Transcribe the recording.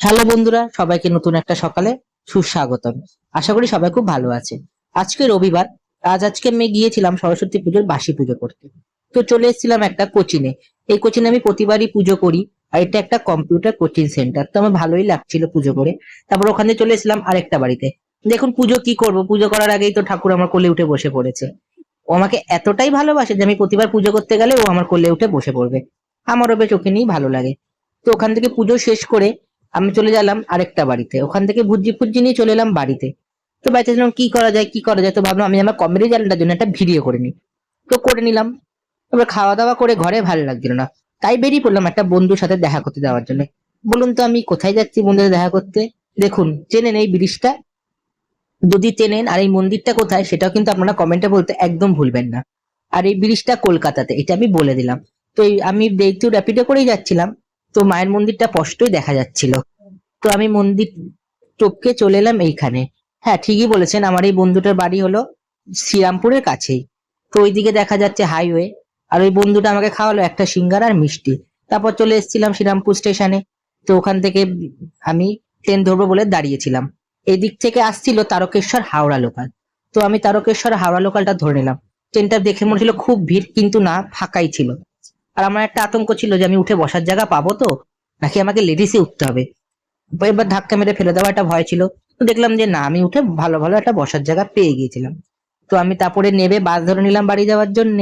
Hello বন্ধুরা, সবাইকে নতুন একটা সকালে সুস্বাগতম। আশা করি সবাই খুব ভালো আছে। আজকে রবিবার। আজকে আমি গিয়েছিলাম সরস্বতী পুজোর বাসি পুজো করতে। তো চলে এসেছিলাম একটা কোচিনে। এই কোচিনে আমি প্রতিবারই পুজো করি। আর এটা একটা কম্পিউটার কোচিং সেন্টার, তো আমার ভালোই লাগছিল পুজো করে। তারপর ওখানে চলে এসেছিলাম আরেকটা বাড়িতে। দেখুন পুজো কি করব, পুজো করার আগেই তো ঠাকুর আমার কোলে উঠে বসে পড়েছে। ও আমাকে এতটাই ভালোবাসে যে আমি প্রতিবার পুজো করতে গেলে ও আমার কোলে উঠে বসে পড়বে। আমারও বেশ ওকে নিয়েই ভালো লাগে। তো ওখান থেকে পুজো শেষ করে আমি চলে গেলাম আরেকটা বাড়িতে। ওখান থেকে ভুজি ফুজি নিয়ে চলে এলাম বাড়িতে। তো বাড়িতে ছিলাম কি করা যায় কি করা যায়, তো ভাবলাম আমি আমার কমেডি চ্যানেলটার জন্য একটা ভিডিও করে নিই। তো করে নিলাম। এবার খাওয়া দাওয়া করে ঘরে ভালো লাগছিল না, তাই বেরিয়ে পড়লাম একটা বন্ধুর সাথে দেখা করতে যাওয়ার জন্য। বলুন তো আমি কোথায় যাচ্ছি বন্ধুদের দেখা করতে? দেখুন, চেনেন এই ব্রিজটা? যদি চেনেন আর এই মন্দিরটা কোথায় সেটাও কিন্তু আপনারা কমেন্টে বলতে একদম ভুলবেন না। আর এই ব্রিজটা কলকাতাতে, এটা আমি বলে দিলাম। তো এই আমি একটু র্যাপিডো করেই যাচ্ছিলাম। তো মায়ের মন্দিরটা স্পষ্টই দেখা যাচ্ছিল। তো আমি মন্দির টপকে চলে এলাম এইখানে। হ্যাঁ, ঠিকই বলেছেন, আমার এই বন্ধুটার বাড়ি হলো শ্রীরামপুরের কাছেই। তো ওইদিকে দেখা যাচ্ছে হাইওয়ে। আর ওই বন্ধুটা আমাকে খাওয়ালো একটা সিঙ্গারা আর মিষ্টি। তারপর চলে এসেছিলাম শ্রীরামপুর স্টেশনে। তো ওখান থেকে আমি ট্রেন ধরবো বলে দাঁড়িয়েছিলাম। এই দিক থেকে আসছিল তারকেশ্বর হাওড়া লোকাল। তো আমি তারকেশ্বর হাওড়া লোকালটা ধরে নিলাম। ট্রেনটা দেখে মনে ছিল খুব ভিড়, কিন্তু না, ফাঁকাই ছিল। আর আমার একটা আতঙ্ক ছিল যে আমি উঠে বসার জায়গা পাবো তো, নাকি আমাকে লেডিসে উঠতে হবে। এবার ধাক্কা মেরে ফেলে দেওয়া একটা ভয় ছিল। তো দেখলাম যে না, আমি উঠে ভালো ভালো একটা বসার জায়গা পেয়ে গিয়েছিলাম। তো আমি তারপরে নেবে বাস ধরে নিলাম বাড়ি যাওয়ার জন্য।